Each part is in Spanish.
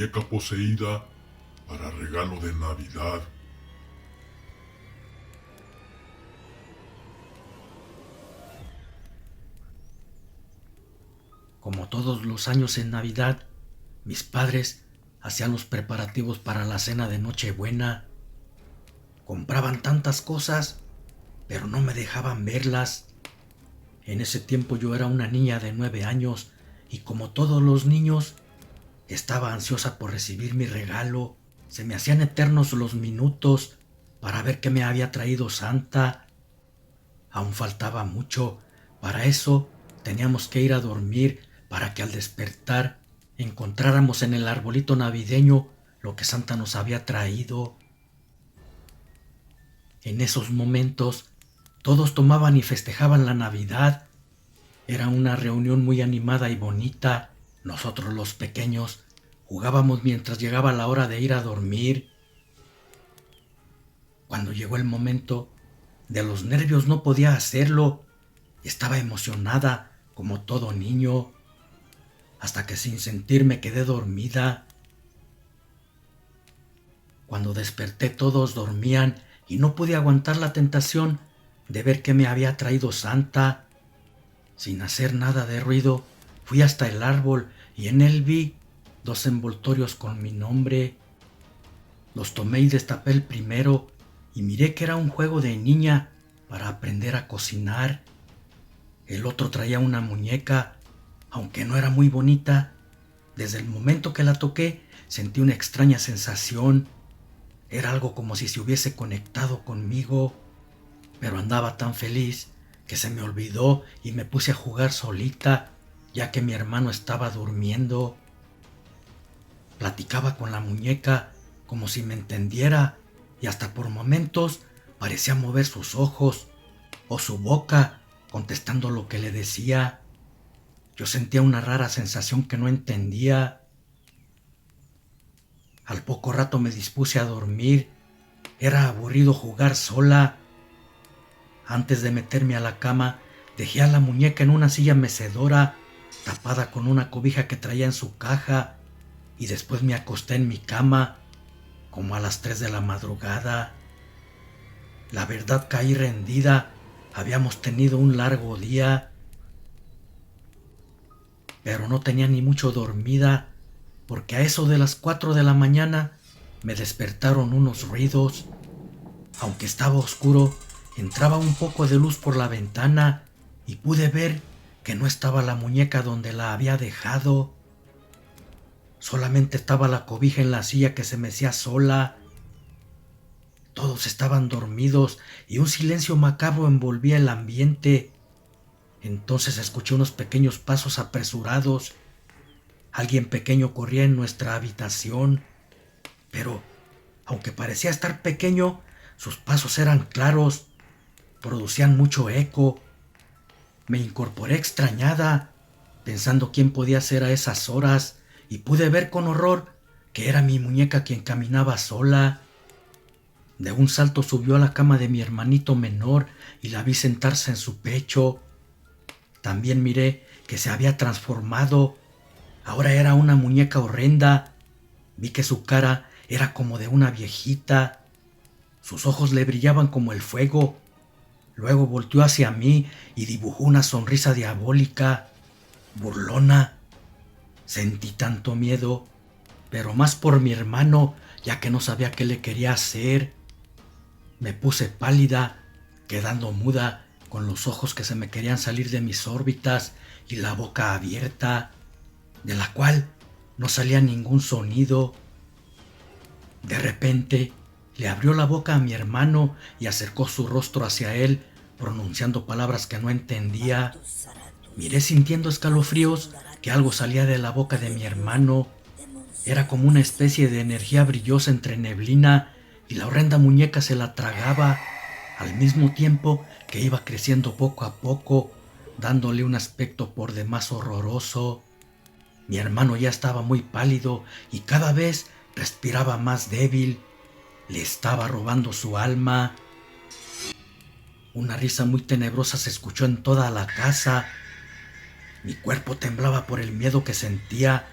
muñeca poseída para regalo de Navidad. Como todos los años en Navidad, mis padres hacían los preparativos para la cena de Nochebuena. Compraban tantas cosas, pero no me dejaban verlas. En ese tiempo yo era una niña de 9 años y como todos los niños, estaba ansiosa por recibir mi regalo. Se me hacían eternos los minutos para ver qué me había traído Santa. Aún faltaba mucho. Para eso teníamos que ir a dormir para que al despertar encontráramos en el arbolito navideño lo que Santa nos había traído. En esos momentos todos tomaban y festejaban la Navidad. Era una reunión muy animada y bonita. Nosotros los pequeños jugábamos mientras llegaba la hora de ir a dormir. Cuando llegó el momento, de los nervios no podía hacerlo. Estaba emocionada como todo niño, hasta que sin sentir me quedé dormida. Cuando desperté todos dormían y no pude aguantar la tentación de ver qué me había traído Santa. Sin hacer nada de ruido, fui hasta el árbol y en él vi 2 envoltorios con mi nombre. Los tomé y destapé el primero y miré que era un juego de niña para aprender a cocinar. El otro traía una muñeca, aunque no era muy bonita. Desde el momento que la toqué, sentí una extraña sensación. Era algo como si se hubiese conectado conmigo, pero andaba tan feliz que se me olvidó y me puse a jugar solita, ya que mi hermano estaba durmiendo. Platicaba con la muñeca como si me entendiera y hasta por momentos parecía mover sus ojos o su boca contestando lo que le decía. Yo sentía una rara sensación que no entendía. Al poco rato me dispuse a dormir. Era aburrido jugar sola. Antes de meterme a la cama, dejé a la muñeca en una silla mecedora, tapada con una cobija que traía en su caja, y después me acosté en mi cama, como a las 3 de la madrugada. La verdad caí rendida. Habíamos tenido un largo día, pero no tenía ni mucho dormida, porque a eso de las 4 de la mañana me despertaron unos ruidos. Aunque estaba oscuro, entraba un poco de luz por la ventana y pude ver que no estaba la muñeca donde la había dejado. Solamente estaba la cobija en la silla que se mecía sola. Todos estaban dormidos y un silencio macabro envolvía el ambiente. Entonces escuché unos pequeños pasos apresurados. Alguien pequeño corría en nuestra habitación, pero aunque parecía estar pequeño, sus pasos eran claros, producían mucho eco. Me incorporé extrañada, pensando quién podía ser a esas horas, y pude ver con horror que era mi muñeca quien caminaba sola. De un salto subió a la cama de mi hermanito menor y la vi sentarse en su pecho. También miré que se había transformado. Ahora era una muñeca horrenda. Vi que su cara era como de una viejita. Sus ojos le brillaban como el fuego. Luego volteó hacia mí y dibujó una sonrisa diabólica, burlona. Sentí tanto miedo, pero más por mi hermano, ya que no sabía qué le quería hacer. Me puse pálida, quedando muda, con los ojos que se me querían salir de mis órbitas y la boca abierta, de la cual no salía ningún sonido. De repente, le abrió la boca a mi hermano y acercó su rostro hacia él, pronunciando palabras que no entendía. Miré sintiendo escalofríos que algo salía de la boca de mi hermano. Era como una especie de energía brillosa entre neblina y la horrenda muñeca se la tragaba, al mismo tiempo que iba creciendo poco a poco, dándole un aspecto por demás horroroso. Mi hermano ya estaba muy pálido y cada vez respiraba más débil. Le estaba robando su alma. Una risa muy tenebrosa se escuchó en toda la casa. Mi cuerpo temblaba por el miedo que sentía.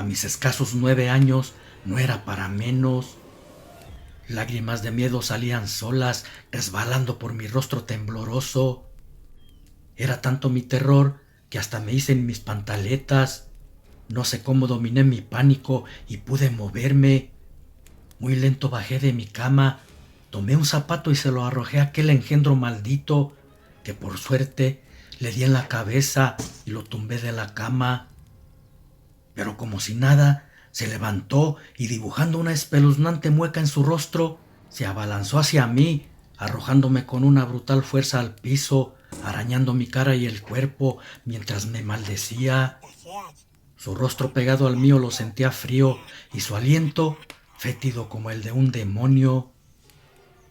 A mis escasos 9 años no era para menos. Lágrimas de miedo salían solas, resbalando por mi rostro tembloroso. Era tanto mi terror que hasta me hice en mis pantaletas. No sé cómo dominé mi pánico y pude moverme. Muy lento bajé de mi cama, tomé un zapato y se lo arrojé a aquel engendro maldito, que por suerte le di en la cabeza y lo tumbé de la cama. Pero como si nada, se levantó y dibujando una espeluznante mueca en su rostro, se abalanzó hacia mí, arrojándome con una brutal fuerza al piso, arañando mi cara y el cuerpo mientras me maldecía. Su rostro pegado al mío lo sentía frío y su aliento fétido como el de un demonio.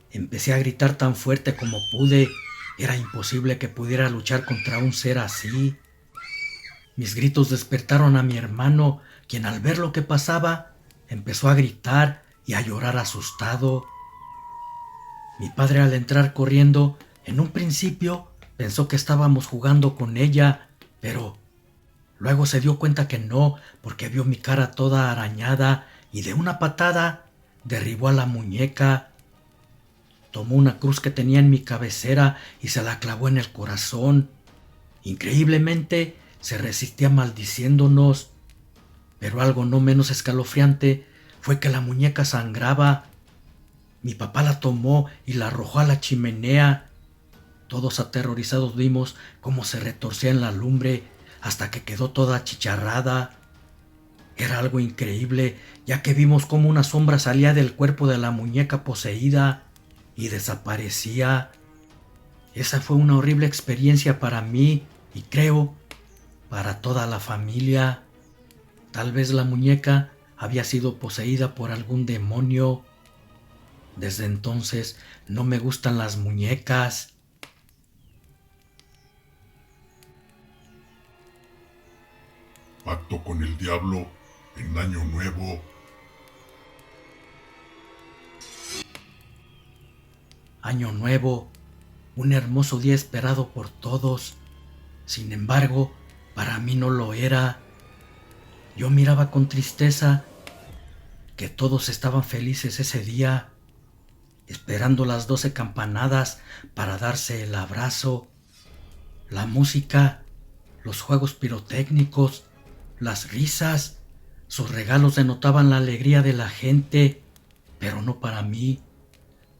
Empecé a gritar tan fuerte como pude. Era imposible que pudiera luchar contra un ser así. Mis gritos despertaron a mi hermano, quien al ver lo que pasaba, empezó a gritar y a llorar asustado. Mi padre, al entrar corriendo, en un principio pensó que estábamos jugando con ella, pero luego se dio cuenta que no, porque vio mi cara toda arañada y de una patada derribó a la muñeca. Tomó una cruz que tenía en mi cabecera y se la clavó en el corazón. Increíblemente se resistía maldiciéndonos, pero algo no menos escalofriante fue que la muñeca sangraba. Mi papá la tomó y la arrojó a la chimenea. Todos aterrorizados vimos cómo se retorcía en la lumbre hasta que quedó toda achicharrada. Era algo increíble, ya que vimos cómo una sombra salía del cuerpo de la muñeca poseída y desaparecía. Esa fue una horrible experiencia para mí y creo para toda la familia. Tal vez la muñeca había sido poseída por algún demonio. Desde entonces no me gustan las muñecas. Pacto con el diablo en Año Nuevo. Año Nuevo, un hermoso día esperado por todos. Sin embargo, para mí no lo era. Yo miraba con tristeza que todos estaban felices ese día, esperando las 12 campanadas para darse el abrazo. La música, los juegos pirotécnicos, las risas, sus regalos denotaban la alegría de la gente, pero no para mí,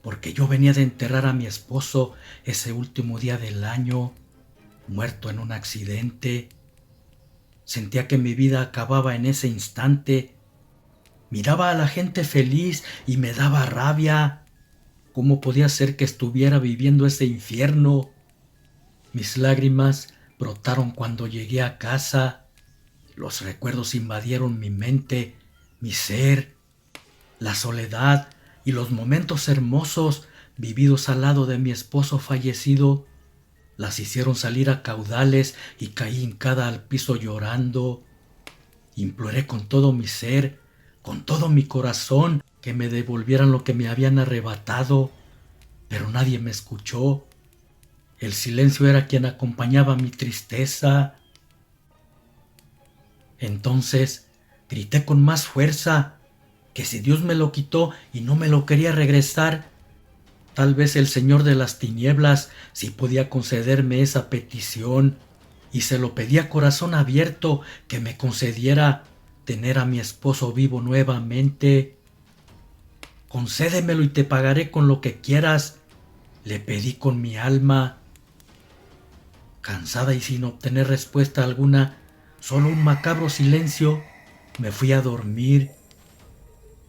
porque yo venía de enterrar a mi esposo ese último día del año, muerto en un accidente. Sentía que mi vida acababa en ese instante. Miraba a la gente feliz y me daba rabia. ¿Cómo podía ser que estuviera viviendo ese infierno? Mis lágrimas brotaron cuando llegué a casa. Los recuerdos invadieron mi mente, mi ser. La soledad y los momentos hermosos vividos al lado de mi esposo fallecido las hicieron salir a caudales y caí hincada al piso llorando. Imploré con todo mi ser, con todo mi corazón, que me devolvieran lo que me habían arrebatado, pero nadie me escuchó. El silencio era quien acompañaba mi tristeza. Entonces grité con más fuerza que si Dios me lo quitó y no me lo quería regresar, tal vez el Señor de las tinieblas sí podía concederme esa petición, y se lo pedí a corazón abierto que me concediera tener a mi esposo vivo nuevamente. Concédemelo y te pagaré con lo que quieras, le pedí con mi alma. Cansada y sin obtener respuesta alguna, solo un macabro silencio, me fui a dormir.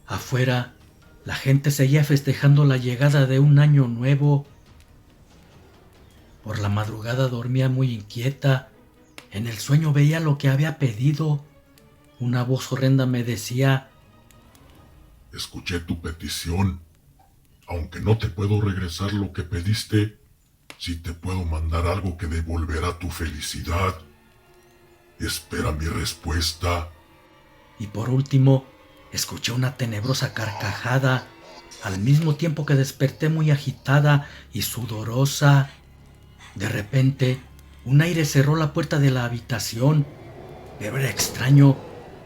Afuera, la gente seguía festejando la llegada de un año nuevo. Por la madrugada dormía muy inquieta. En el sueño veía lo que había pedido. Una voz horrenda me decía: Escuché tu petición. Aunque no te puedo regresar lo que pediste, sí te puedo mandar algo que devolverá tu felicidad. Espera mi respuesta. Y por último, escuché una tenebrosa carcajada, al mismo tiempo que desperté muy agitada y sudorosa. De repente, un aire cerró la puerta de la habitación, pero era extraño,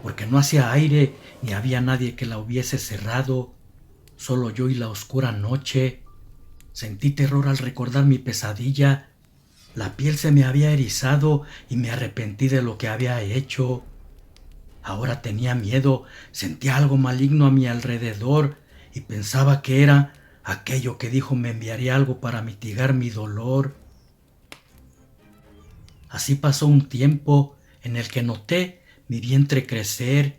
porque no hacía aire ni había nadie que la hubiese cerrado, solo yo y la oscura noche. Sentí terror al recordar mi pesadilla. La piel se me había erizado y me arrepentí de lo que había hecho. Ahora tenía miedo, sentía algo maligno a mi alrededor y pensaba que era aquello que dijo me enviaría algo para mitigar mi dolor. Así pasó un tiempo en el que noté mi vientre crecer.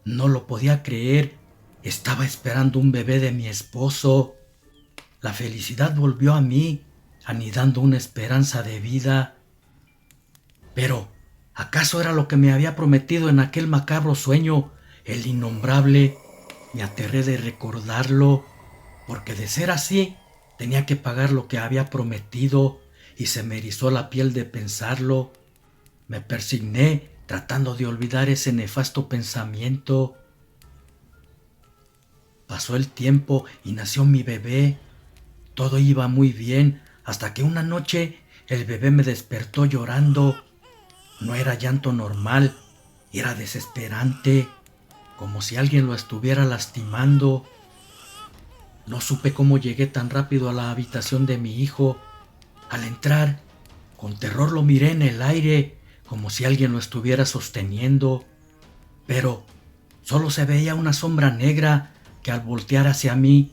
No lo podía creer, estaba esperando un bebé de mi esposo. La felicidad volvió a mí, anidando una esperanza de vida. Pero, ¿acaso era lo que me había prometido en aquel macabro sueño, el innombrable? Me aterré de recordarlo, porque de ser así, tenía que pagar lo que había prometido, y se me erizó la piel de pensarlo. Me persigné tratando de olvidar ese nefasto pensamiento. Pasó el tiempo y nació mi bebé. Todo iba muy bien hasta que una noche el bebé me despertó llorando. No era llanto normal, era desesperante, como si alguien lo estuviera lastimando. No supe cómo llegué tan rápido a la habitación de mi hijo. Al entrar, con terror lo miré en el aire, como si alguien lo estuviera sosteniendo, pero solo se veía una sombra negra que al voltear hacia mí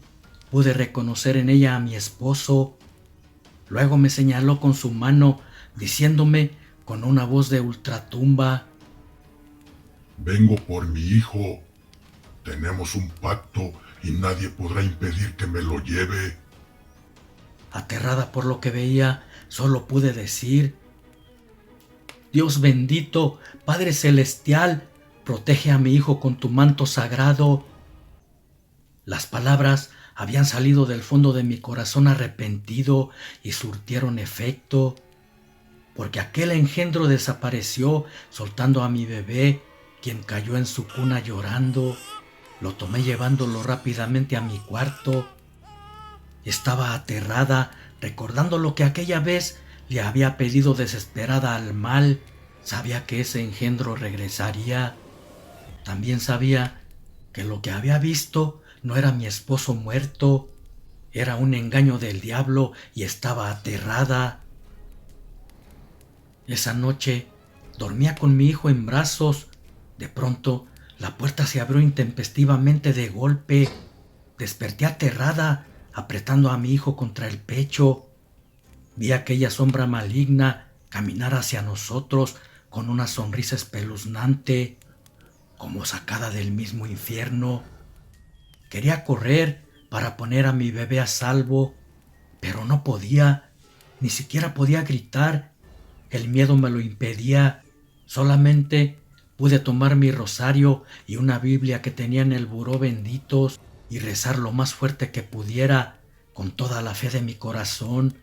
pude reconocer en ella a mi esposo. Luego me señaló con su mano, diciéndome con una voz de ultratumba: vengo por mi hijo. Tenemos un pacto y nadie podrá impedir que me lo lleve. Aterrada por lo que veía, solo pude decir: Dios bendito, Padre celestial, protege a mi hijo con tu manto sagrado. Las palabras habían salido del fondo de mi corazón arrepentido y surtieron efecto, porque aquel engendro desapareció soltando a mi bebé, quien cayó en su cuna llorando. Lo tomé llevándolo rápidamente a mi cuarto. Estaba aterrada, recordando lo que aquella vez le había pedido desesperada al mal. Sabía que ese engendro regresaría. También sabía que lo que había visto no era mi esposo muerto, era un engaño del diablo, y estaba aterrada. Esa noche dormía con mi hijo en brazos. De pronto la puerta se abrió intempestivamente de golpe. Desperté aterrada, apretando a mi hijo contra el pecho. Vi aquella sombra maligna caminar hacia nosotros con una sonrisa espeluznante, como sacada del mismo infierno. Quería correr para poner a mi bebé a salvo, pero no podía, ni siquiera podía gritar. El miedo me lo impedía. Solamente pude tomar mi rosario y una Biblia que tenía en el buró benditos y rezar lo más fuerte que pudiera, con toda la fe de mi corazón.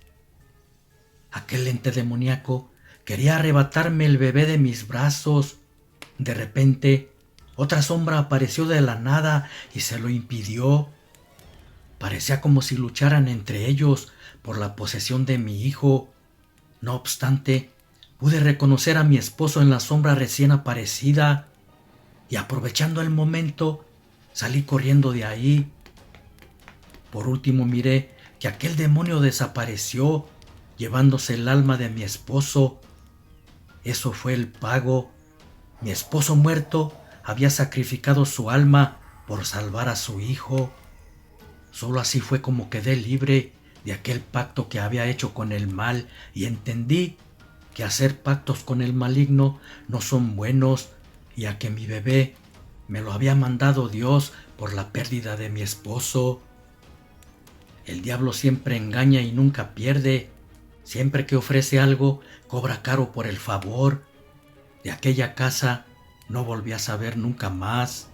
Aquel ente demoníaco quería arrebatarme el bebé de mis brazos. De repente, otra sombra apareció de la nada y se lo impidió. Parecía como si lucharan entre ellos por la posesión de mi hijo. No obstante, pude reconocer a mi esposo en la sombra recién aparecida, y aprovechando el momento, salí corriendo de ahí. Por último miré que aquel demonio desapareció, llevándose el alma de mi esposo. Eso fue el pago. Mi esposo muerto había sacrificado su alma por salvar a su hijo. Solo así fue como quedé libre de aquel pacto que había hecho con el mal, y entendí que hacer pactos con el maligno no son buenos, y a que mi bebé me lo había mandado Dios por la pérdida de mi esposo. El diablo siempre engaña y nunca pierde. Siempre que ofrece algo, cobra caro por el favor. De aquella casa no volví a saber nunca más.